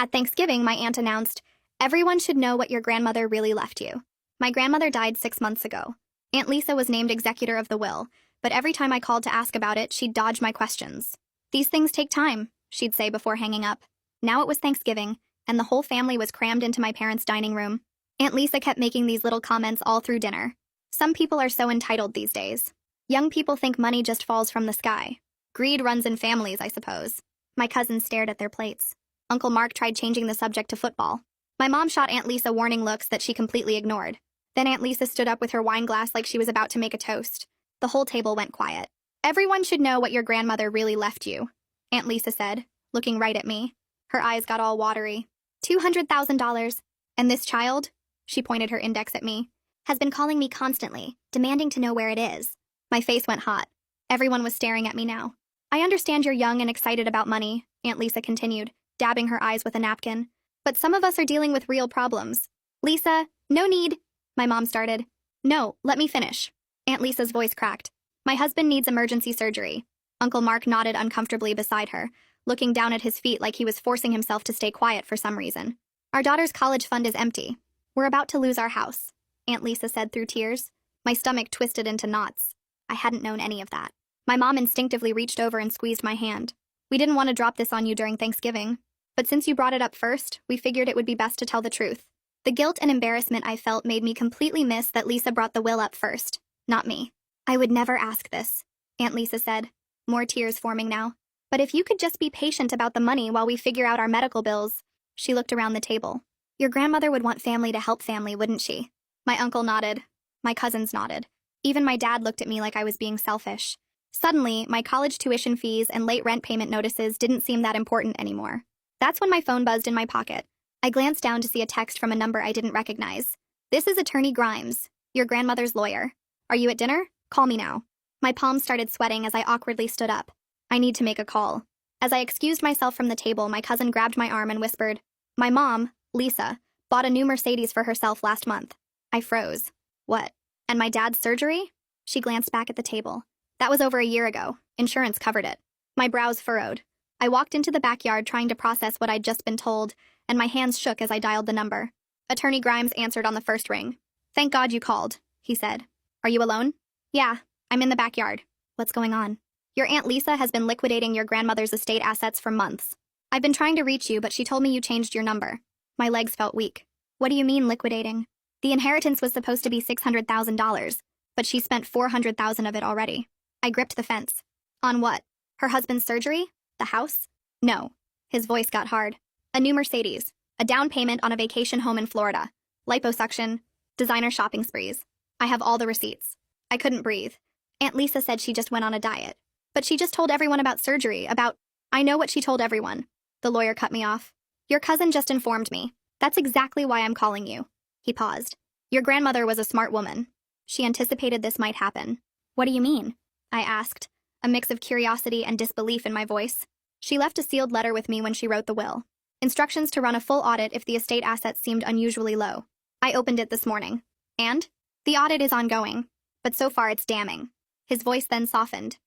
At Thanksgiving, my aunt announced, "Everyone should know what your grandmother really left you." My grandmother died 6 months ago. Aunt Lisa was named executor of the will, but every time I called to ask about it, she'd dodge my questions. "These things take time," she'd say before hanging up. Now it was Thanksgiving, and the whole family was crammed into my parents' dining room. Aunt Lisa kept making these little comments all through dinner. Some people are so entitled these days. Young people think money just falls from the sky. Greed runs in families, I suppose. My cousins stared at their plates. Uncle Mark tried changing the subject to football. My mom shot Aunt Lisa warning looks that she completely ignored. Then Aunt Lisa stood up with her wine glass like she was about to make a toast. The whole table went quiet. "Everyone should know what your grandmother really left you," Aunt Lisa said, looking right at me. Her eyes got all watery. $200,000. And this child, she pointed her index at me, has been calling me constantly, demanding to know where it is. My face went hot. Everyone was staring at me now. "I understand you're young and excited about money," Aunt Lisa continued, dabbing her eyes with a napkin. "But some of us are dealing with real problems." "Lisa, no need," my mom started. "No, let me finish." Aunt Lisa's voice cracked. "My husband needs emergency surgery." Uncle Mark nodded uncomfortably beside her, looking down at his feet like he was forcing himself to stay quiet for some reason. "Our daughter's college fund is empty. We're about to lose our house," Aunt Lisa said through tears. My stomach twisted into knots. I hadn't known any of that. My mom instinctively reached over and squeezed my hand. "We didn't want to drop this on you during Thanksgiving, but since you brought it up first, we figured it would be best to tell the truth." The guilt and embarrassment I felt made me completely miss that Lisa brought the will up first, not me. "I would never ask this," Aunt Lisa said, more tears forming now. "But if you could just be patient about the money while we figure out our medical bills." She looked around the table. "Your grandmother would want family to help family, wouldn't she?" My uncle nodded. My cousins nodded. Even my dad looked at me like I was being selfish. Suddenly, my college tuition fees and late rent payment notices didn't seem that important anymore. That's when my phone buzzed in my pocket. I glanced down to see a text from a number I didn't recognize. "This is Attorney Grimes, your grandmother's lawyer. Are you at dinner? Call me now." My palms started sweating as I awkwardly stood up. "I need to make a call." As I excused myself from the table, my cousin grabbed my arm and whispered, "My mom, Lisa, bought a new Mercedes for herself last month." I froze. "What? And my dad's surgery?" She glanced back at the table. "That was over a year ago. Insurance covered it." My brows furrowed. I walked into the backyard trying to process what I'd just been told, and my hands shook as I dialed the number. Attorney Grimes answered on the first ring. "Thank God you called," he said. "Are you alone?" "Yeah, I'm in the backyard." "What's going on?" "Your Aunt Lisa has been liquidating your grandmother's estate assets for months. I've been trying to reach you, but she told me you changed your number." My legs felt weak. "What do you mean, liquidating?" "The inheritance was supposed to be $600,000, but she spent $400,000 of it already." I gripped the fence. "On what? Her husband's surgery? The house?" "No." His voice got hard. "A new Mercedes. A down payment on a vacation home in Florida. Liposuction. Designer shopping sprees. I have all the receipts." I couldn't breathe. Aunt Lisa said she just went on a diet. "But she just told everyone about surgery, about—" "I know what she told everyone." The lawyer cut me off. "Your cousin just informed me. That's exactly why I'm calling you." He paused. "Your grandmother was a smart woman. She anticipated this might happen." "What do you mean?" I asked, a mix of curiosity and disbelief in my voice. "She left a sealed letter with me when she wrote the will. Instructions to run a full audit if the estate assets seemed unusually low. I opened it this morning. And? The audit is ongoing, but so far it's damning." His voice then softened.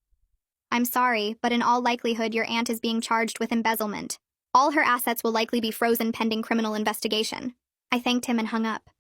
"I'm sorry, but in all likelihood your aunt is being charged with embezzlement. All her assets will likely be frozen pending criminal investigation." I thanked him and hung up.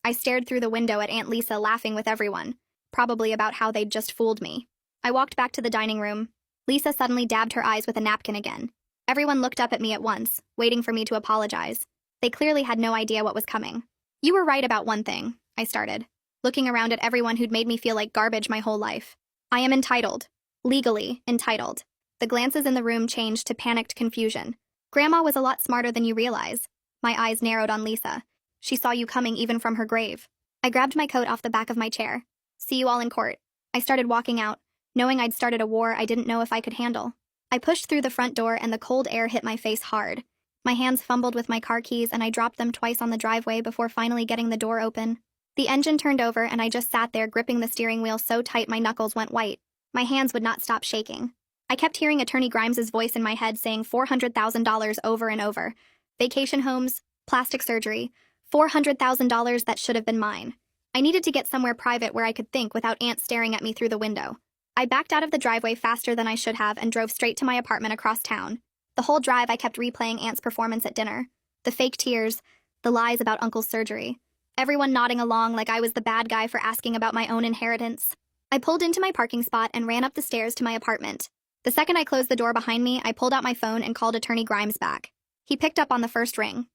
I stared through the window at Aunt Lisa laughing with everyone, probably about how they'd just fooled me. I walked back to the dining room. Lisa suddenly dabbed her eyes with a napkin again. Everyone looked up at me at once, waiting for me to apologize. They clearly had no idea what was coming. "You were right about one thing," I started, looking around at everyone who'd made me feel like garbage my whole life. "I am entitled. Legally entitled." The glances in the room changed to panicked confusion. "Grandma was a lot smarter than you realize." My eyes narrowed on Lisa. "She saw you coming even from her grave." I grabbed my coat off the back of my chair. "See you all in court." I started walking out, knowing I'd started a war I didn't know if I could handle. I pushed through the front door and the cold air hit my face hard. My hands fumbled with my car keys and I dropped them twice on the driveway before finally getting the door open. The engine turned over and I just sat there gripping the steering wheel so tight my knuckles went white. My hands would not stop shaking. I kept hearing Attorney Grimes's voice in my head saying $400,000 over and over. Vacation homes, plastic surgery, $400,000 that should have been mine. I needed to get somewhere private where I could think without Aunt staring at me through the window. I backed out of the driveway faster than I should have and drove straight to my apartment across town. The whole drive I kept replaying Aunt's performance at dinner. The fake tears, the lies about Uncle's surgery. Everyone nodding along like I was the bad guy for asking about my own inheritance. I pulled into my parking spot and ran up the stairs to my apartment. The second I closed the door behind me, I pulled out my phone and called Attorney Grimes back. He picked up on the first ring.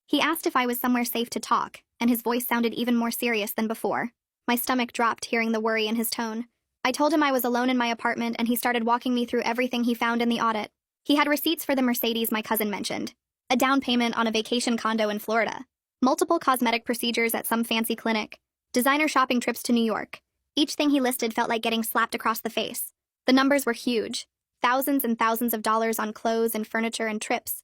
He asked if I was somewhere safe to talk, and his voice sounded even more serious than before. My stomach dropped hearing the worry in his tone. I told him I was alone in my apartment, and he started walking me through everything he found in the audit. He had receipts for the Mercedes my cousin mentioned, a down payment on a vacation condo in Florida, multiple cosmetic procedures at some fancy clinic, designer shopping trips to New York. Each thing he listed felt like getting slapped across the face. The numbers were huge. Thousands and thousands of dollars on clothes and furniture and trips.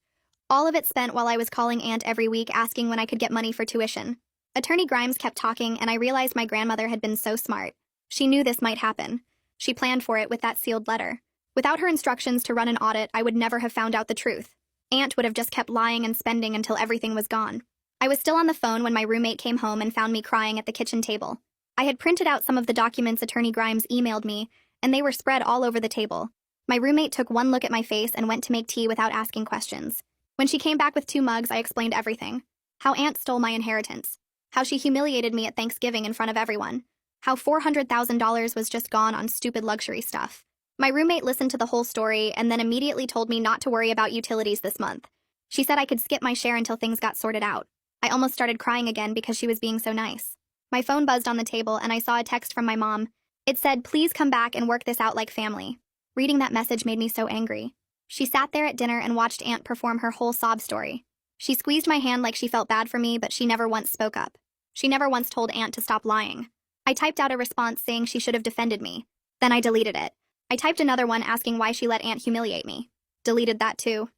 All of it spent while I was calling Aunt every week asking when I could get money for tuition. Attorney Grimes kept talking, and I realized my grandmother had been so smart. She knew this might happen. She planned for it with that sealed letter. Without her instructions to run an audit, I would never have found out the truth. Aunt would have just kept lying and spending until everything was gone. I was still on the phone when my roommate came home and found me crying at the kitchen table. I had printed out some of the documents Attorney Grimes emailed me, and they were spread all over the table. My roommate took one look at my face and went to make tea without asking questions. When she came back with 2 mugs, I explained everything. How Aunt stole my inheritance. How she humiliated me at Thanksgiving in front of everyone. How $400,000 was just gone on stupid luxury stuff. My roommate listened to the whole story and then immediately told me not to worry about utilities this month. She said I could skip my share until things got sorted out. I almost started crying again because she was being so nice. My phone buzzed on the table and I saw a text from my mom. It said, "Please come back and work this out like family." Reading that message made me so angry. She sat there at dinner and watched Aunt perform her whole sob story. She squeezed my hand like she felt bad for me, but she never once spoke up. She never once told Aunt to stop lying. I typed out a response saying she should have defended me. Then I deleted it. I typed another one asking why she let Aunt humiliate me. Deleted that too.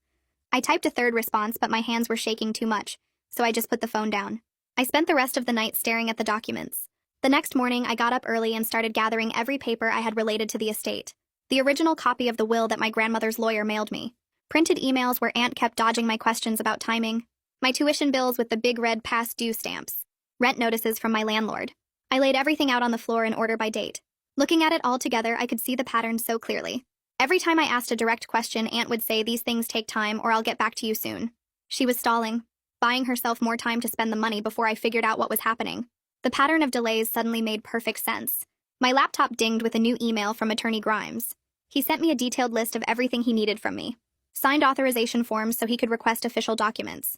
I typed a third response, but my hands were shaking too much, so I just put the phone down. I spent the rest of the night staring at the documents. The next morning, I got up early and started gathering every paper I had related to the estate. The original copy of the will that my grandmother's lawyer mailed me. Printed emails where Aunt kept dodging my questions about timing. My tuition bills with the big red past due stamps. Rent notices from my landlord. I laid everything out on the floor in order by date. Looking at it all together, I could see the pattern so clearly. Every time I asked a direct question, Aunt would say, "These things take time or I'll get back to you soon." She was stalling, buying herself more time to spend the money before I figured out what was happening. The pattern of delays suddenly made perfect sense. My laptop dinged with a new email from Attorney Grimes. He sent me a detailed list of everything he needed from me. Signed authorization forms so he could request official documents.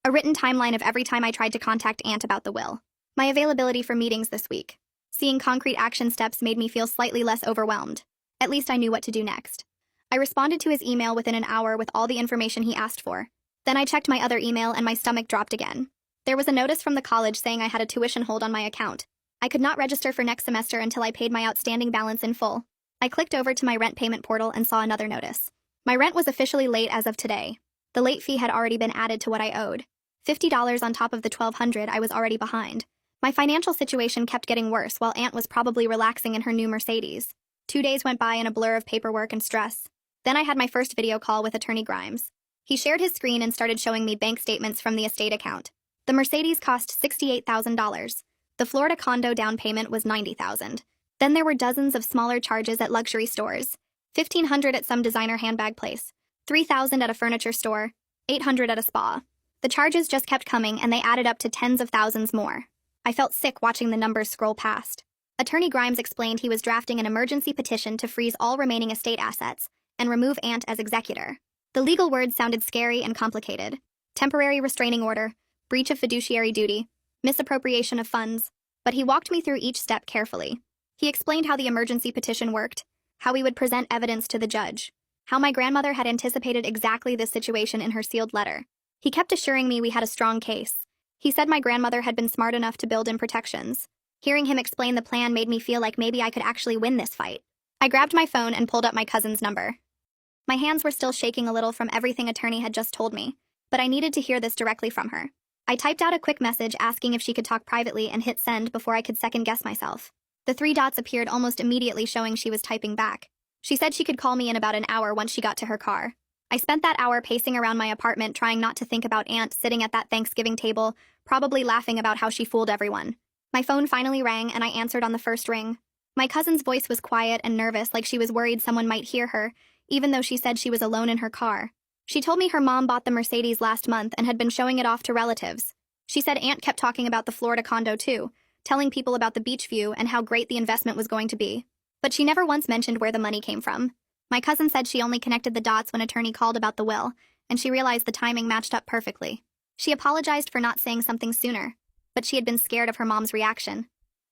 A written timeline of every time I tried to contact Aunt about the will. My availability for meetings this week. Seeing concrete action steps made me feel slightly less overwhelmed. At least I knew what to do next. I responded to his email within an hour with all the information he asked for. Then I checked my other email and my stomach dropped again. There was a notice from the college saying I had a tuition hold on my account. I could not register for next semester until I paid my outstanding balance in full. I clicked over to my rent payment portal and saw another notice. My rent was officially late as of today. The late fee had already been added to what I owed. $50 on top of the $1,200 I was already behind. My financial situation kept getting worse while Aunt was probably relaxing in her new Mercedes. 2 days went by in a blur of paperwork and stress. Then I had my first video call with Attorney Grimes. He shared his screen and started showing me bank statements from the estate account. The Mercedes cost $68,000. The Florida condo down payment was $90,000. Then there were dozens of smaller charges at luxury stores. $1,500 at some designer handbag place. $3,000 at a furniture store. $800 at a spa. The charges just kept coming and they added up to tens of thousands more. I felt sick watching the numbers scroll past. Attorney Grimes explained he was drafting an emergency petition to freeze all remaining estate assets and remove Aunt as executor. The legal words sounded scary and complicated. Temporary restraining order, breach of fiduciary duty, misappropriation of funds. But he walked me through each step carefully. He explained how the emergency petition worked, how we would present evidence to the judge, how my grandmother had anticipated exactly this situation in her sealed letter. He kept assuring me we had a strong case. He said my grandmother had been smart enough to build in protections. Hearing him explain the plan made me feel like maybe I could actually win this fight. I grabbed my phone and pulled up my cousin's number. My hands were still shaking a little from everything attorney had just told me, but I needed to hear this directly from her. I typed out a quick message asking if she could talk privately and hit send before I could second-guess myself. The 3 dots appeared almost immediately showing she was typing back. She said she could call me in about an hour once she got to her car. I spent that hour pacing around my apartment trying not to think about Aunt sitting at that Thanksgiving table, probably laughing about how she fooled everyone. My phone finally rang and I answered on the first ring. My cousin's voice was quiet and nervous, like she was worried someone might hear her, even though she said she was alone in her car. She told me her mom bought the Mercedes last month and had been showing it off to relatives. She said Aunt kept talking about the Florida condo too, telling people about the beach view and how great the investment was going to be. But she never once mentioned where the money came from. My cousin said she only connected the dots when attorney called about the will, and she realized the timing matched up perfectly. She apologized for not saying something sooner, but she had been scared of her mom's reaction.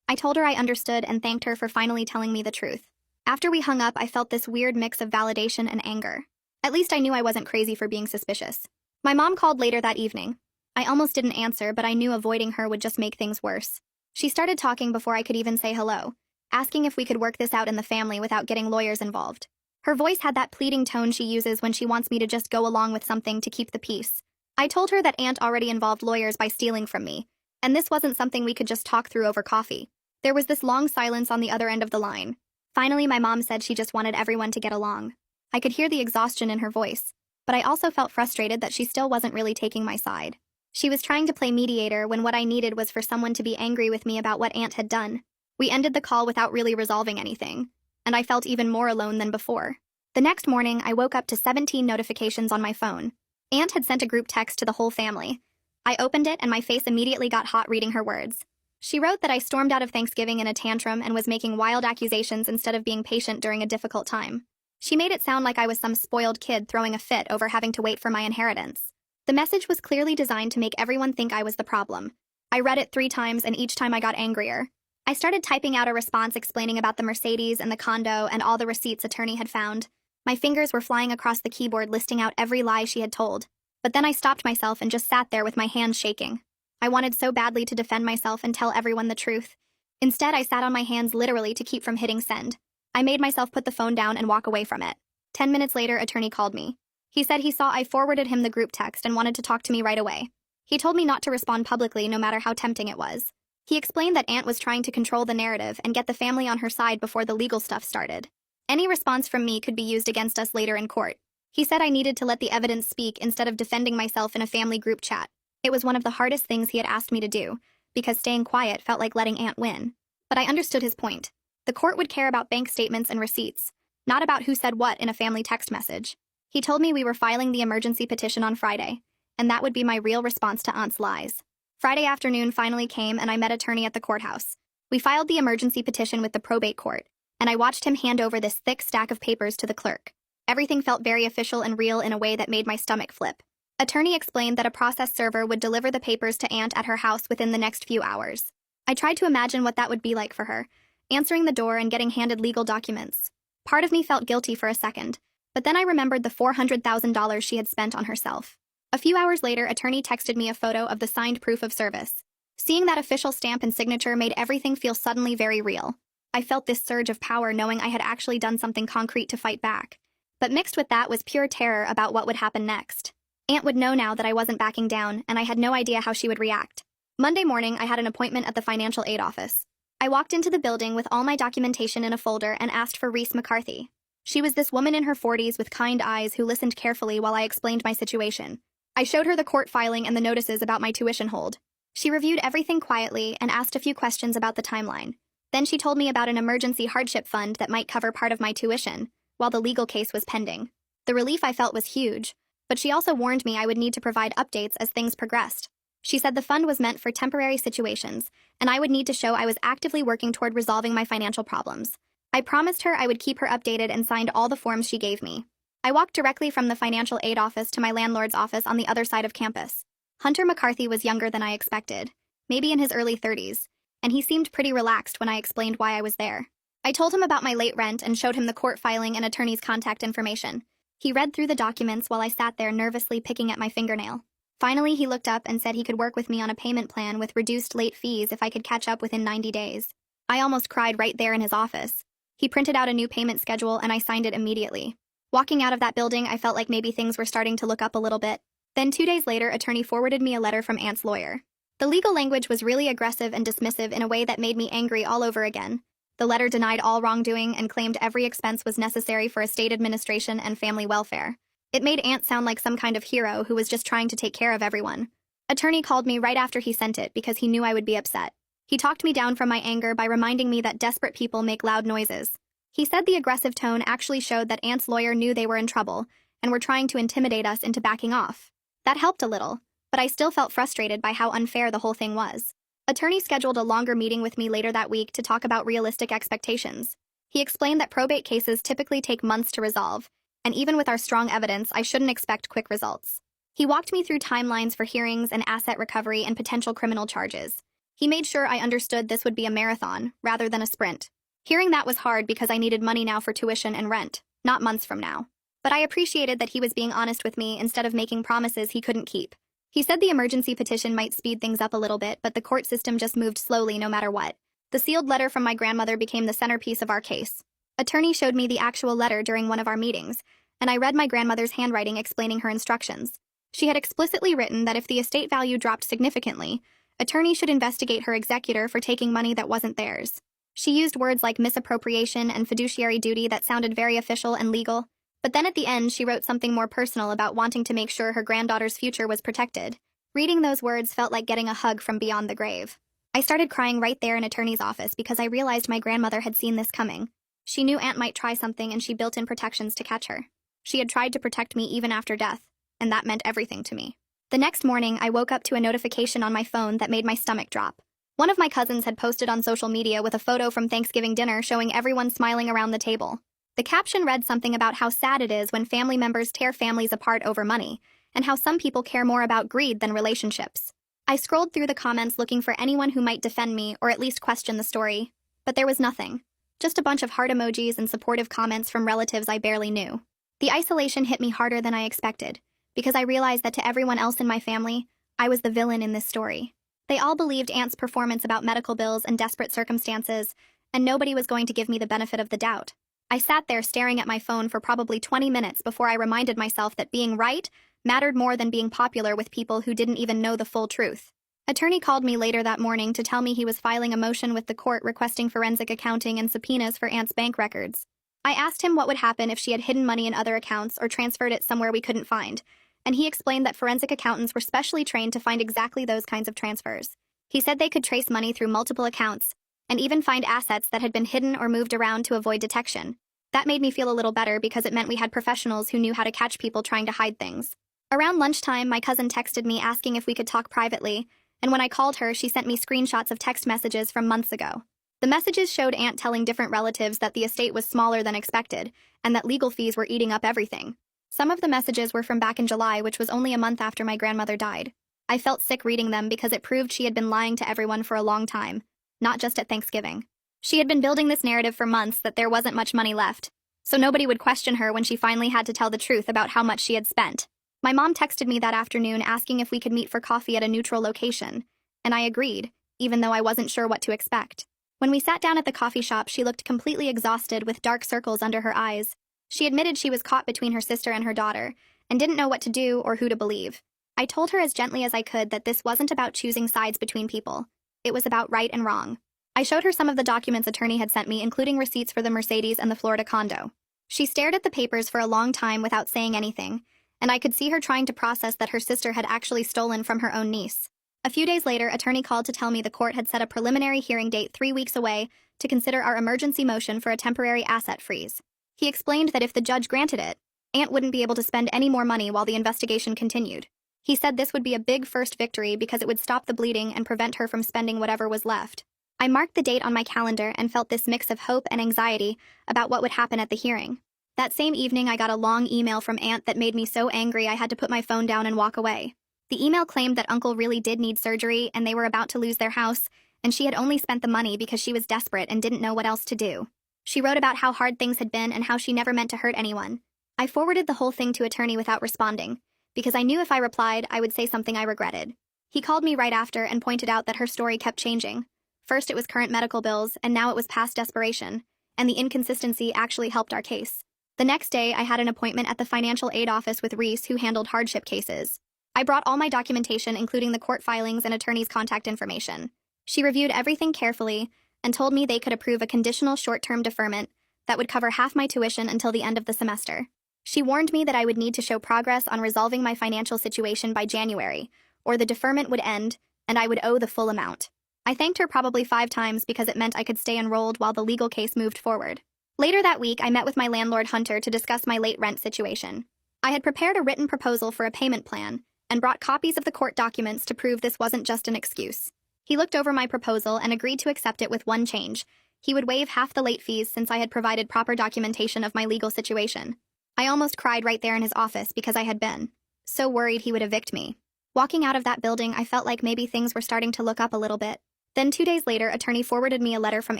I told her I understood and thanked her for finally telling me the truth. After we hung up, I felt this weird mix of validation and anger. At least I knew I wasn't crazy for being suspicious. My mom called later that evening. I almost didn't answer, but I knew avoiding her would just make things worse. She started talking before I could even say hello, asking if we could work this out in the family without getting lawyers involved. Her voice had that pleading tone she uses when she wants me to just go along with something to keep the peace. I told her that Aunt already involved lawyers by stealing from me, and this wasn't something we could just talk through over coffee. There was this long silence on the other end of the line. Finally, my mom said she just wanted everyone to get along. I could hear the exhaustion in her voice, but I also felt frustrated that she still wasn't really taking my side. She was trying to play mediator when what I needed was for someone to be angry with me about what Aunt had done. We ended the call without really resolving anything, and I felt even more alone than before. The next morning, I woke up to 17 notifications on my phone. Aunt had sent a group text to the whole family. I opened it and my face immediately got hot reading her words. She wrote that I stormed out of Thanksgiving in a tantrum and was making wild accusations instead of being patient during a difficult time. She made it sound like I was some spoiled kid throwing a fit over having to wait for my inheritance. The message was clearly designed to make everyone think I was the problem. I read it 3 times and each time I got angrier. I started typing out a response explaining about the Mercedes and the condo and all the receipts attorney had found. My fingers were flying across the keyboard listing out every lie she had told. But then I stopped myself and just sat there with my hands shaking. I wanted so badly to defend myself and tell everyone the truth. Instead, I sat on my hands literally to keep from hitting send. I made myself put the phone down and walk away from it. 10 minutes later, attorney called me. He said he saw I forwarded him the group text and wanted to talk to me right away. He told me not to respond publicly no matter how tempting it was. He explained that Aunt was trying to control the narrative and get the family on her side before the legal stuff started. Any response from me could be used against us later in court. He said I needed to let the evidence speak instead of defending myself in a family group chat. It was one of the hardest things he had asked me to do, because staying quiet felt like letting Aunt win. But I understood his point. The court would care about bank statements and receipts, not about who said what in a family text message. He told me we were filing the emergency petition on Friday, and that would be my real response to Aunt's lies. Friday afternoon finally came and I met attorney at the courthouse. We filed the emergency petition with the probate court, and I watched him hand over this thick stack of papers to the clerk. Everything felt very official and real in a way that made my stomach flip. Attorney explained that a process server would deliver the papers to Aunt at her house within the next few hours. I tried to imagine what that would be like for her, answering the door and getting handed legal documents. Part of me felt guilty for a second, but then I remembered the $400,000 she had spent on herself. A few hours later, attorney texted me a photo of the signed proof of service. Seeing that official stamp and signature made everything feel suddenly very real. I felt this surge of power knowing I had actually done something concrete to fight back. But mixed with that was pure terror about what would happen next. Aunt would know now that I wasn't backing down, and I had no idea how she would react. Monday morning, I had an appointment at the financial aid office. I walked into the building with all my documentation in a folder and asked for Reese McCarthy. She was this woman in her 40s with kind eyes who listened carefully while I explained my situation. I showed her the court filing and the notices about my tuition hold. She reviewed everything quietly and asked a few questions about the timeline. Then she told me about an emergency hardship fund that might cover part of my tuition, while the legal case was pending. The relief I felt was huge, but she also warned me I would need to provide updates as things progressed. She said the fund was meant for temporary situations, and I would need to show I was actively working toward resolving my financial problems. I promised her I would keep her updated and signed all the forms she gave me. I walked directly from the financial aid office to my landlord's office on the other side of campus. Hunter McCarthy was younger than I expected, maybe in his early 30s, and he seemed pretty relaxed when I explained why I was there. I told him about my late rent and showed him the court filing and attorney's contact information. He read through the documents while I sat there nervously picking at my fingernail. Finally, he looked up and said he could work with me on a payment plan with reduced late fees if I could catch up within 90 days. I almost cried right there in his office. He printed out a new payment schedule and I signed it immediately. Walking out of that building, I felt like maybe things were starting to look up a little bit. Then 2 days later, attorney forwarded me a letter from Aunt's lawyer. The legal language was really aggressive and dismissive in a way that made me angry all over again. The letter denied all wrongdoing and claimed every expense was necessary for estate administration and family welfare. It made Aunt sound like some kind of hero who was just trying to take care of everyone. Attorney called me right after he sent it because he knew I would be upset. He talked me down from my anger by reminding me that desperate people make loud noises. He said the aggressive tone actually showed that Aunt's lawyer knew they were in trouble, and were trying to intimidate us into backing off. That helped a little, but I still felt frustrated by how unfair the whole thing was. Attorney scheduled a longer meeting with me later that week to talk about realistic expectations. He explained that probate cases typically take months to resolve, and even with our strong evidence, I shouldn't expect quick results. He walked me through timelines for hearings and asset recovery and potential criminal charges. He made sure I understood this would be a marathon, rather than a sprint. Hearing that was hard because I needed money now for tuition and rent, not months from now. But I appreciated that he was being honest with me instead of making promises he couldn't keep. He said the emergency petition might speed things up a little bit, but the court system just moved slowly no matter what. The sealed letter from my grandmother became the centerpiece of our case. Attorney showed me the actual letter during one of our meetings, and I read my grandmother's handwriting explaining her instructions. She had explicitly written that if the estate value dropped significantly, attorney should investigate her executor for taking money that wasn't theirs. She used words like misappropriation and fiduciary duty that sounded very official and legal, but then at the end she wrote something more personal about wanting to make sure her granddaughter's future was protected. Reading those words felt like getting a hug from beyond the grave. I started crying right there in attorney's office because I realized my grandmother had seen this coming. She knew Aunt might try something and she built in protections to catch her. She had tried to protect me even after death, and that meant everything to me. The next morning, I woke up to a notification on my phone that made my stomach drop. One of my cousins had posted on social media with a photo from Thanksgiving dinner showing everyone smiling around the table. The caption read something about how sad it is when family members tear families apart over money, and how some people care more about greed than relationships. I scrolled through the comments looking for anyone who might defend me or at least question the story, but there was nothing. Just a bunch of heart emojis and supportive comments from relatives I barely knew. The isolation hit me harder than I expected, because I realized that to everyone else in my family, I was the villain in this story. They all believed Aunt's performance about medical bills and desperate circumstances, and nobody was going to give me the benefit of the doubt. I sat there staring at my phone for probably 20 minutes before I reminded myself that being right mattered more than being popular with people who didn't even know the full truth. Attorney called me later that morning to tell me he was filing a motion with the court requesting forensic accounting and subpoenas for Aunt's bank records. I asked him what would happen if she had hidden money in other accounts or transferred it somewhere we couldn't find, and he explained that forensic accountants were specially trained to find exactly those kinds of transfers. He said they could trace money through multiple accounts, and even find assets that had been hidden or moved around to avoid detection. That made me feel a little better because it meant we had professionals who knew how to catch people trying to hide things. Around lunchtime, my cousin texted me asking if we could talk privately, and when I called her, she sent me screenshots of text messages from months ago. The messages showed Aunt telling different relatives that the estate was smaller than expected, and that legal fees were eating up everything. Some of the messages were from back in July, which was only a month after my grandmother died. I felt sick reading them because it proved she had been lying to everyone for a long time, not just at Thanksgiving. She had been building this narrative for months that there wasn't much money left, so nobody would question her when she finally had to tell the truth about how much she had spent. My mom texted me that afternoon asking if we could meet for coffee at a neutral location, and I agreed, even though I wasn't sure what to expect. When we sat down at the coffee shop, she looked completely exhausted with dark circles under her eyes. She admitted she was caught between her sister and her daughter, and didn't know what to do or who to believe. I told her as gently as I could that this wasn't about choosing sides between people. It was about right and wrong. I showed her some of the documents attorney had sent me, including receipts for the Mercedes and the Florida condo. She stared at the papers for a long time without saying anything, and I could see her trying to process that her sister had actually stolen from her own niece. A few days later, attorney called to tell me the court had set a preliminary hearing date 3 weeks away to consider our emergency motion for a temporary asset freeze. He explained that if the judge granted it, Aunt wouldn't be able to spend any more money while the investigation continued. He said this would be a big first victory because it would stop the bleeding and prevent her from spending whatever was left. I marked the date on my calendar and felt this mix of hope and anxiety about what would happen at the hearing. That same evening, I got a long email from Aunt that made me so angry I had to put my phone down and walk away. The email claimed that Uncle really did need surgery and they were about to lose their house, and she had only spent the money because she was desperate and didn't know what else to do. She wrote about how hard things had been and how she never meant to hurt anyone. I forwarded the whole thing to attorney without responding, because I knew if I replied, I would say something I regretted. He called me right after and pointed out that her story kept changing. First it was current medical bills, and now it was past desperation, and the inconsistency actually helped our case. The next day, I had an appointment at the financial aid office with Reese, who handled hardship cases. I brought all my documentation, including the court filings and attorney's contact information. She reviewed everything carefully and told me they could approve a conditional short-term deferment that would cover half my tuition until the end of the semester. She warned me that I would need to show progress on resolving my financial situation by January, or the deferment would end, and I would owe the full amount. I thanked her probably 5 times because it meant I could stay enrolled while the legal case moved forward. Later that week, I met with my landlord Hunter to discuss my late rent situation. I had prepared a written proposal for a payment plan and brought copies of the court documents to prove this wasn't just an excuse. He looked over my proposal and agreed to accept it with one change. He would waive half the late fees since I had provided proper documentation of my legal situation. I almost cried right there in his office because I had been so worried he would evict me. Walking out of that building, I felt like maybe things were starting to look up a little bit. Then 2 days later, attorney forwarded me a letter from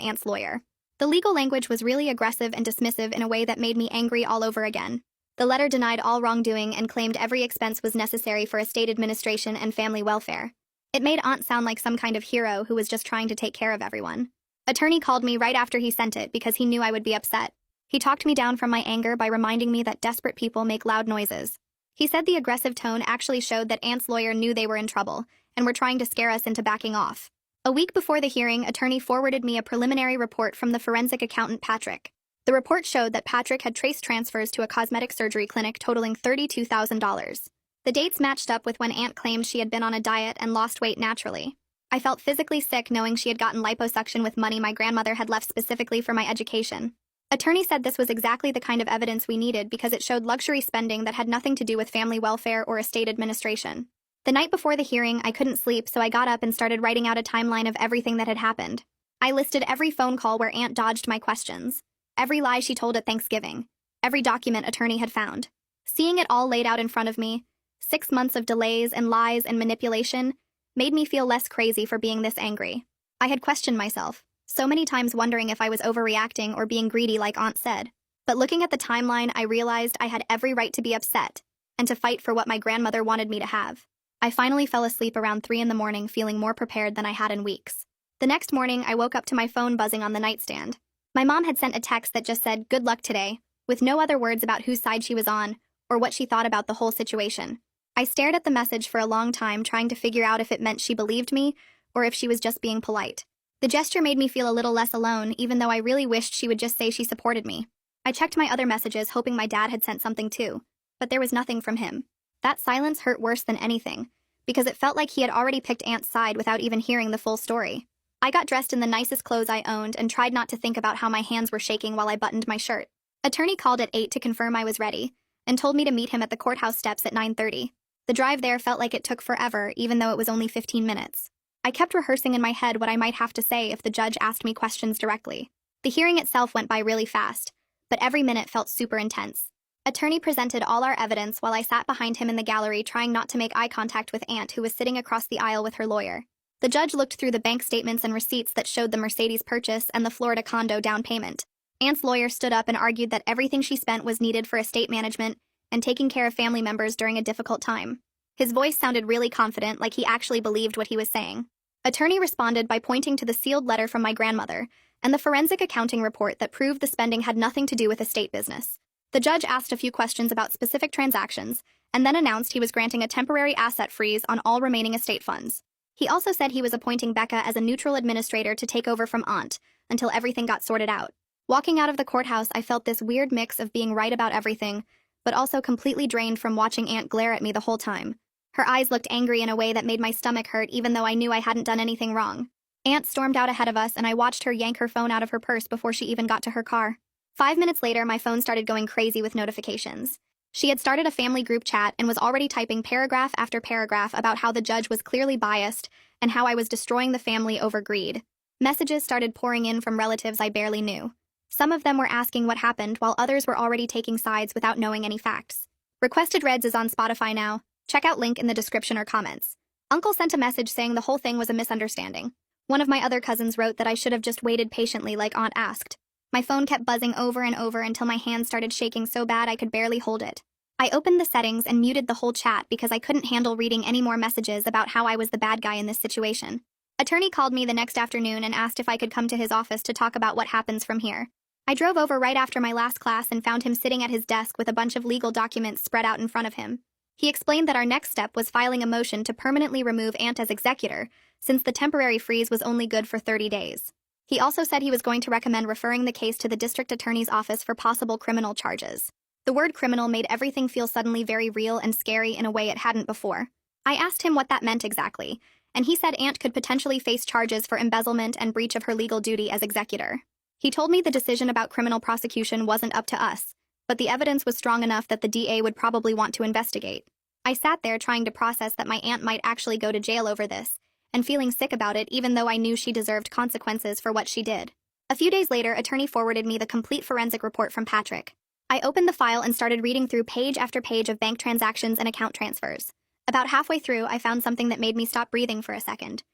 Ant's lawyer. The legal language was really aggressive and dismissive in a way that made me angry all over again. The letter denied all wrongdoing and claimed every expense was necessary for estate administration and family welfare. It made Aunt sound like some kind of hero who was just trying to take care of everyone. Attorney called me right after he sent it because he knew I would be upset. He talked me down from my anger by reminding me that desperate people make loud noises. He said the aggressive tone actually showed that Ant's lawyer knew they were in trouble and were trying to scare us into backing off. A week before the hearing, attorney forwarded me a preliminary report from the forensic accountant Patrick. The report showed that Patrick had traced transfers to a cosmetic surgery clinic totaling $32,000. The dates matched up with when Aunt claimed she had been on a diet and lost weight naturally. I felt physically sick knowing she had gotten liposuction with money my grandmother had left specifically for my education. Attorney said this was exactly the kind of evidence we needed because it showed luxury spending that had nothing to do with family welfare or estate administration. The night before the hearing, I couldn't sleep, so I got up and started writing out a timeline of everything that had happened. I listed every phone call where Aunt dodged my questions, every lie she told at Thanksgiving, every document attorney had found. Seeing it all laid out in front of me, 6 months of delays and lies and manipulation, made me feel less crazy for being this angry. I had questioned myself, so many times wondering if I was overreacting or being greedy like Aunt said. But looking at the timeline, I realized I had every right to be upset and to fight for what my grandmother wanted me to have. I finally fell asleep around 3 in the morning feeling more prepared than I had in weeks. The next morning, I woke up to my phone buzzing on the nightstand. My mom had sent a text that just said, "Good luck today," with no other words about whose side she was on or what she thought about the whole situation. I stared at the message for a long time, trying to figure out if it meant she believed me or if she was just being polite. The gesture made me feel a little less alone, even though I really wished she would just say she supported me. I checked my other messages, hoping my dad had sent something too, but there was nothing from him. That silence hurt worse than anything, because it felt like he had already picked Aunt's side without even hearing the full story. I got dressed in the nicest clothes I owned and tried not to think about how my hands were shaking while I buttoned my shirt. Attorney called at 8 to confirm I was ready, and told me to meet him at the courthouse steps at 9:30. The drive there felt like it took forever, even though it was only 15 minutes. I kept rehearsing in my head what I might have to say if the judge asked me questions directly. The hearing itself went by really fast, but every minute felt super intense. Attorney presented all our evidence while I sat behind him in the gallery trying not to make eye contact with Aunt, who was sitting across the aisle with her lawyer. The judge looked through the bank statements and receipts that showed the Mercedes purchase and the Florida condo down payment. Aunt's lawyer stood up and argued that everything she spent was needed for estate management and taking care of family members during a difficult time. His voice sounded really confident, like he actually believed what he was saying. Attorney responded by pointing to the sealed letter from my grandmother and the forensic accounting report that proved the spending had nothing to do with estate business. The judge asked a few questions about specific transactions and then announced he was granting a temporary asset freeze on all remaining estate funds. He also said he was appointing Becca as a neutral administrator to take over from Aunt until everything got sorted out. Walking out of the courthouse, I felt this weird mix of being right about everything, but also completely drained from watching Aunt glare at me the whole time. Her eyes looked angry in a way that made my stomach hurt, even though I knew I hadn't done anything wrong. Aunt stormed out ahead of us, and I watched her yank her phone out of her purse before she even got to her car. 5 minutes later, my phone started going crazy with notifications. She had started a family group chat and was already typing paragraph after paragraph about how the judge was clearly biased and how I was destroying the family over greed. Messages started pouring in from relatives I barely knew. Some of them were asking what happened, while others were already taking sides without knowing any facts. Requested Reds is on Spotify now. Check out link in the description or comments. Uncle sent a message saying the whole thing was a misunderstanding. One of my other cousins wrote that I should have just waited patiently like Aunt asked. My phone kept buzzing over and over until my hands started shaking so bad I could barely hold it. I opened the settings and muted the whole chat because I couldn't handle reading any more messages about how I was the bad guy in this situation. Attorney called me the next afternoon and asked if I could come to his office to talk about what happens from here. I drove over right after my last class and found him sitting at his desk with a bunch of legal documents spread out in front of him. He explained that our next step was filing a motion to permanently remove Aunt as executor, since the temporary freeze was only good for 30 days. He also said he was going to recommend referring the case to the district attorney's office for possible criminal charges. The word criminal made everything feel suddenly very real and scary in a way it hadn't before. I asked him what that meant exactly, and he said Aunt could potentially face charges for embezzlement and breach of her legal duty as executor. He told me the decision about criminal prosecution wasn't up to us, but the evidence was strong enough that the DA would probably want to investigate. I sat there trying to process that my aunt might actually go to jail over this, and feeling sick about it even though I knew she deserved consequences for what she did. A few days later, attorney forwarded me the complete forensic report from Patrick. I opened the file and started reading through page after page of bank transactions and account transfers. About halfway through, I found something that made me stop breathing for a second.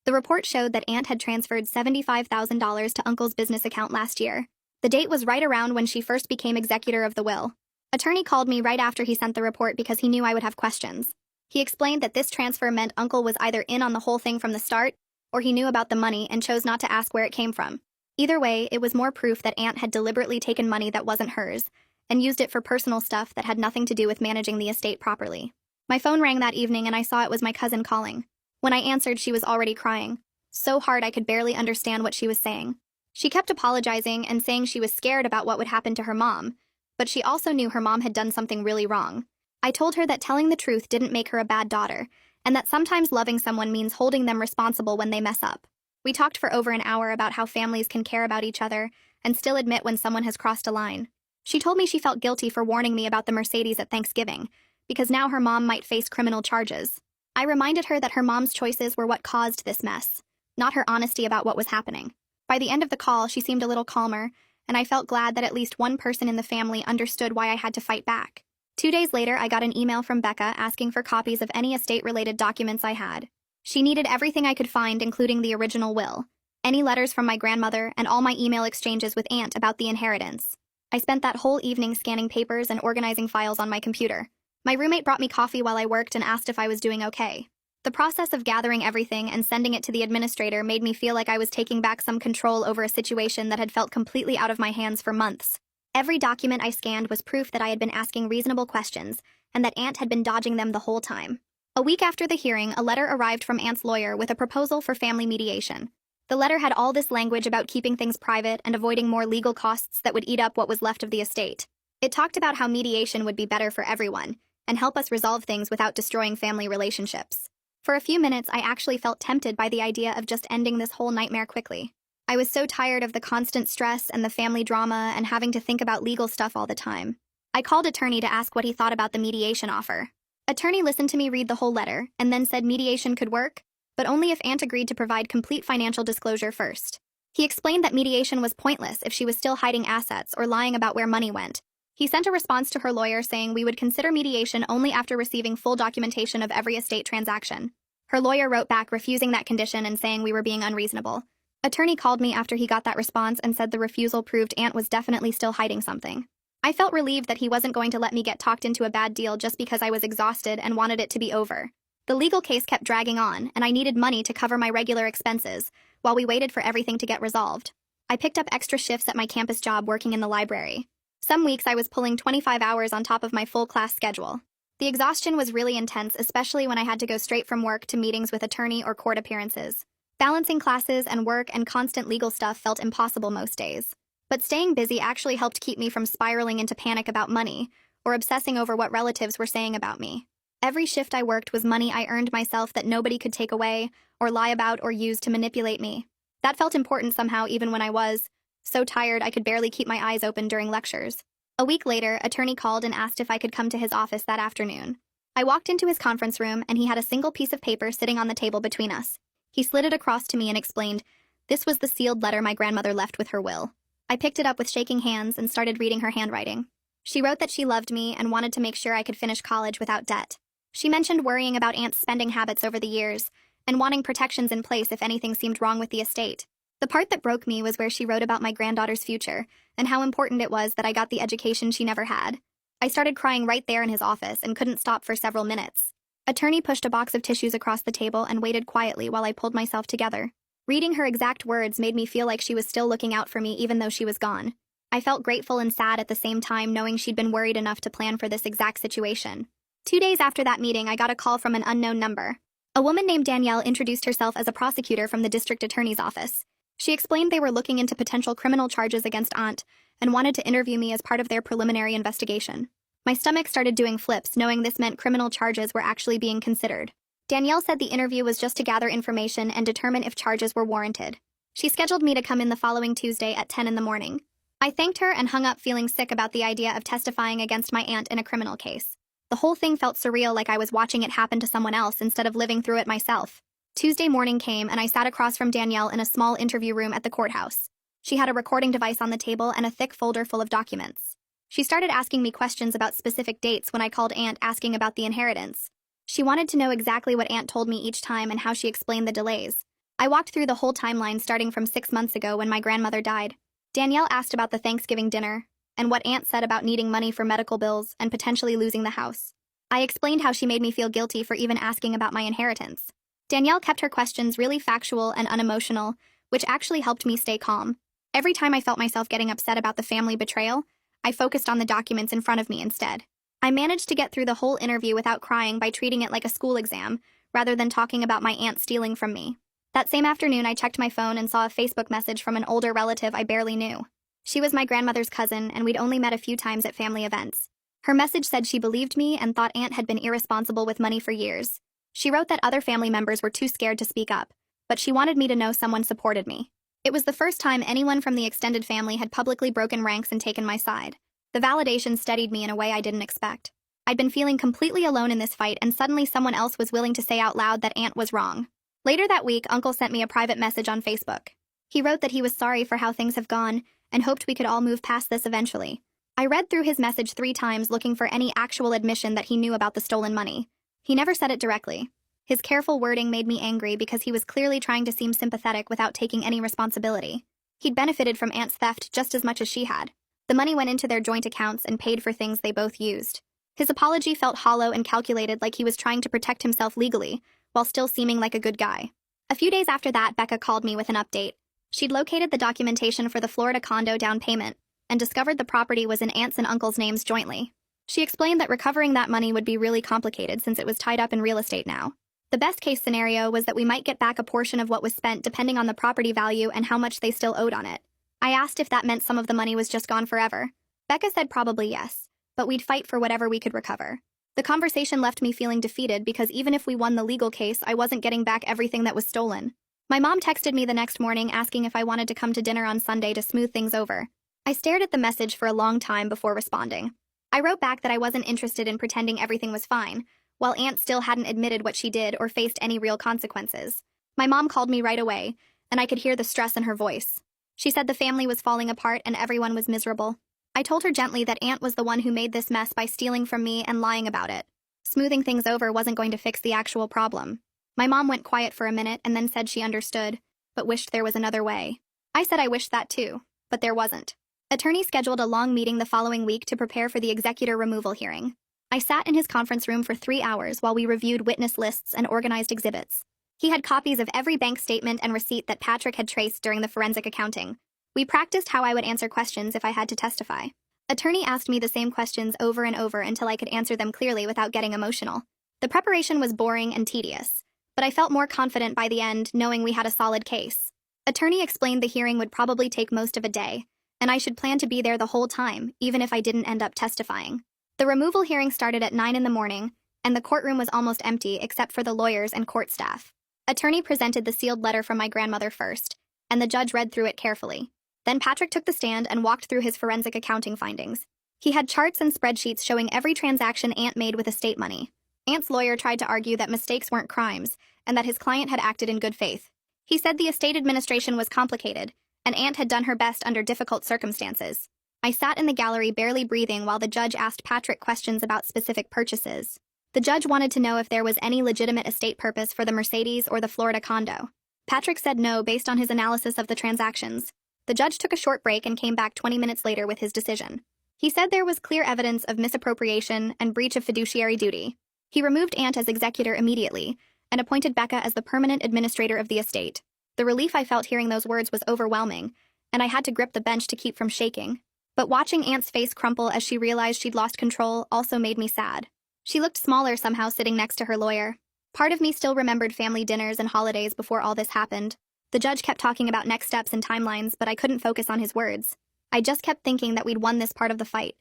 The report showed that Aunt had transferred $75,000 to Uncle's business account last year. The date was right around when she first became executor of the will. Attorney called me right after he sent the report because he knew I would have questions. He explained that this transfer meant Uncle was either in on the whole thing from the start, or he knew about the money and chose not to ask where it came from. Either way, it was more proof that Aunt had deliberately taken money that wasn't hers, and used it for personal stuff that had nothing to do with managing the estate properly. My phone rang that evening and I saw it was my cousin calling. When I answered, she was already crying. So hard I could barely understand what she was saying. She kept apologizing and saying she was scared about what would happen to her mom, but she also knew her mom had done something really wrong. I told her that telling the truth didn't make her a bad daughter, and that sometimes loving someone means holding them responsible when they mess up. We talked for over an hour about how families can care about each other and still admit when someone has crossed a line. She told me she felt guilty for warning me about the Mercedes at Thanksgiving, because now her mom might face criminal charges. I reminded her that her mom's choices were what caused this mess, not her honesty about what was happening. By the end of the call, she seemed a little calmer, and I felt glad that at least one person in the family understood why I had to fight back. 2 days later, I got an email from Becca asking for copies of any estate-related documents I had. She needed everything I could find, including the original will, any letters from my grandmother, and all my email exchanges with Aunt about the inheritance. I spent that whole evening scanning papers and organizing files on my computer. My roommate brought me coffee while I worked and asked if I was doing okay. The process of gathering everything and sending it to the administrator made me feel like I was taking back some control over a situation that had felt completely out of my hands for months. Every document I scanned was proof that I had been asking reasonable questions and that Aunt had been dodging them the whole time. A week after the hearing, a letter arrived from Aunt's lawyer with a proposal for family mediation. The letter had all this language about keeping things private and avoiding more legal costs that would eat up what was left of the estate. It talked about how mediation would be better for everyone and help us resolve things without destroying family relationships. For a few minutes, I actually felt tempted by the idea of just ending this whole nightmare quickly. I was so tired of the constant stress and the family drama and having to think about legal stuff all the time. I called attorney to ask what he thought about the mediation offer. Attorney listened to me read the whole letter and then said mediation could work, but only if Aunt agreed to provide complete financial disclosure first. He explained that mediation was pointless if she was still hiding assets or lying about where money went. He sent a response to her lawyer saying we would consider mediation only after receiving full documentation of every estate transaction. Her lawyer wrote back refusing that condition and saying we were being unreasonable. Attorney called me after he got that response and said the refusal proved Aunt was definitely still hiding something. I felt relieved that he wasn't going to let me get talked into a bad deal just because I was exhausted and wanted it to be over. The legal case kept dragging on, and I needed money to cover my regular expenses while we waited for everything to get resolved. I picked up extra shifts at my campus job working in the library. Some weeks I was pulling 25 hours on top of my full class schedule. The exhaustion was really intense, especially when I had to go straight from work to meetings with attorney or court appearances. Balancing classes and work and constant legal stuff felt impossible most days. But staying busy actually helped keep me from spiraling into panic about money or obsessing over what relatives were saying about me. Every shift I worked was money I earned myself that nobody could take away or lie about or use to manipulate me. That felt important somehow even when I was so tired I could barely keep my eyes open during lectures. A week later, attorney called and asked if I could come to his office that afternoon. I walked into his conference room and he had a single piece of paper sitting on the table between us. He slid it across to me and explained, this was the sealed letter my grandmother left with her will. I picked it up with shaking hands and started reading her handwriting. She wrote that she loved me and wanted to make sure I could finish college without debt. She mentioned worrying about Aunt's spending habits over the years and wanting protections in place if anything seemed wrong with the estate. The part that broke me was where she wrote about my granddaughter's future and how important it was that I got the education she never had. I started crying right there in his office and couldn't stop for several minutes. Attorney pushed a box of tissues across the table and waited quietly while I pulled myself together. Reading her exact words made me feel like she was still looking out for me even though she was gone. I felt grateful and sad at the same time knowing she'd been worried enough to plan for this exact situation. 2 days after that meeting, I got a call from an unknown number. A woman named Danielle introduced herself as a prosecutor from the district attorney's office. She explained they were looking into potential criminal charges against Aunt and wanted to interview me as part of their preliminary investigation. My stomach started doing flips, knowing this meant criminal charges were actually being considered. Danielle said the interview was just to gather information and determine if charges were warranted. She scheduled me to come in the following Tuesday at 10 in the morning. I thanked her and hung up feeling sick about the idea of testifying against my aunt in a criminal case. The whole thing felt surreal, like I was watching it happen to someone else instead of living through it myself. Tuesday morning came and I sat across from Danielle in a small interview room at the courthouse. She had a recording device on the table and a thick folder full of documents. She started asking me questions about specific dates when I called Aunt asking about the inheritance. She wanted to know exactly what Aunt told me each time and how she explained the delays. I walked through the whole timeline starting from 6 months ago when my grandmother died. Danielle asked about the Thanksgiving dinner and what Aunt said about needing money for medical bills and potentially losing the house. I explained how she made me feel guilty for even asking about my inheritance. Danielle kept her questions really factual and unemotional, which actually helped me stay calm. Every time I felt myself getting upset about the family betrayal, I focused on the documents in front of me instead. I managed to get through the whole interview without crying by treating it like a school exam, rather than talking about my aunt stealing from me. That same afternoon, I checked my phone and saw a Facebook message from an older relative I barely knew. She was my grandmother's cousin, and we'd only met a few times at family events. Her message said she believed me and thought Aunt had been irresponsible with money for years. She wrote that other family members were too scared to speak up, but she wanted me to know someone supported me. It was the first time anyone from the extended family had publicly broken ranks and taken my side. The validation steadied me in a way I didn't expect. I'd been feeling completely alone in this fight, and suddenly someone else was willing to say out loud that Aunt was wrong. Later that week, Uncle sent me a private message on Facebook. He wrote that he was sorry for how things have gone and hoped we could all move past this eventually. I read through his message 3 times looking for any actual admission that he knew about the stolen money. He never said it directly. His careful wording made me angry because he was clearly trying to seem sympathetic without taking any responsibility. He'd benefited from Aunt's theft just as much as she had. The money went into their joint accounts and paid for things they both used. His apology felt hollow and calculated, like he was trying to protect himself legally, while still seeming like a good guy. A few days after that, Becca called me with an update. She'd located the documentation for the Florida condo down payment and discovered the property was in Aunt's and Uncle's names jointly. She explained that recovering that money would be really complicated since it was tied up in real estate now. The best-case scenario was that we might get back a portion of what was spent depending on the property value and how much they still owed on it. I asked if that meant some of the money was just gone forever. Becca said probably yes, but we'd fight for whatever we could recover. The conversation left me feeling defeated because even if we won the legal case, I wasn't getting back everything that was stolen. My mom texted me the next morning asking if I wanted to come to dinner on Sunday to smooth things over. I stared at the message for a long time before responding. I wrote back that I wasn't interested in pretending everything was fine, while Aunt still hadn't admitted what she did or faced any real consequences. My mom called me right away, and I could hear the stress in her voice. She said the family was falling apart and everyone was miserable. I told her gently that Aunt was the one who made this mess by stealing from me and lying about it. Smoothing things over wasn't going to fix the actual problem. My mom went quiet for a minute and then said she understood, but wished there was another way. I said I wished that too, but there wasn't. Attorney scheduled a long meeting the following week to prepare for the executor removal hearing. I sat in his conference room for 3 hours while we reviewed witness lists and organized exhibits. He had copies of every bank statement and receipt that Patrick had traced during the forensic accounting. We practiced how I would answer questions if I had to testify. Attorney asked me the same questions over and over until I could answer them clearly without getting emotional. The preparation was boring and tedious, but I felt more confident by the end knowing we had a solid case. Attorney explained the hearing would probably take most of a day, and I should plan to be there the whole time, even if I didn't end up testifying. The removal hearing started at 9 in the morning, and the courtroom was almost empty except for the lawyers and court staff. Attorney presented the sealed letter from my grandmother first, and the judge read through it carefully. Then Patrick took the stand and walked through his forensic accounting findings. He had charts and spreadsheets showing every transaction Aunt made with estate money. Aunt's lawyer tried to argue that mistakes weren't crimes, and that his client had acted in good faith. He said the estate administration was complicated, and Aunt had done her best under difficult circumstances. I sat in the gallery barely breathing while the judge asked Patrick questions about specific purchases. The judge wanted to know if there was any legitimate estate purpose for the Mercedes or the Florida condo. Patrick said no based on his analysis of the transactions. The judge took a short break and came back 20 minutes later with his decision. He said there was clear evidence of misappropriation and breach of fiduciary duty. He removed Aunt as executor immediately and appointed Becca as the permanent administrator of the estate. The relief I felt hearing those words was overwhelming, and I had to grip the bench to keep from shaking. But watching Aunt's face crumple as she realized she'd lost control also made me sad. She looked smaller somehow sitting next to her lawyer. Part of me still remembered family dinners and holidays before all this happened. The judge kept talking about next steps and timelines, but I couldn't focus on his words. I just kept thinking that we'd won this part of the fight,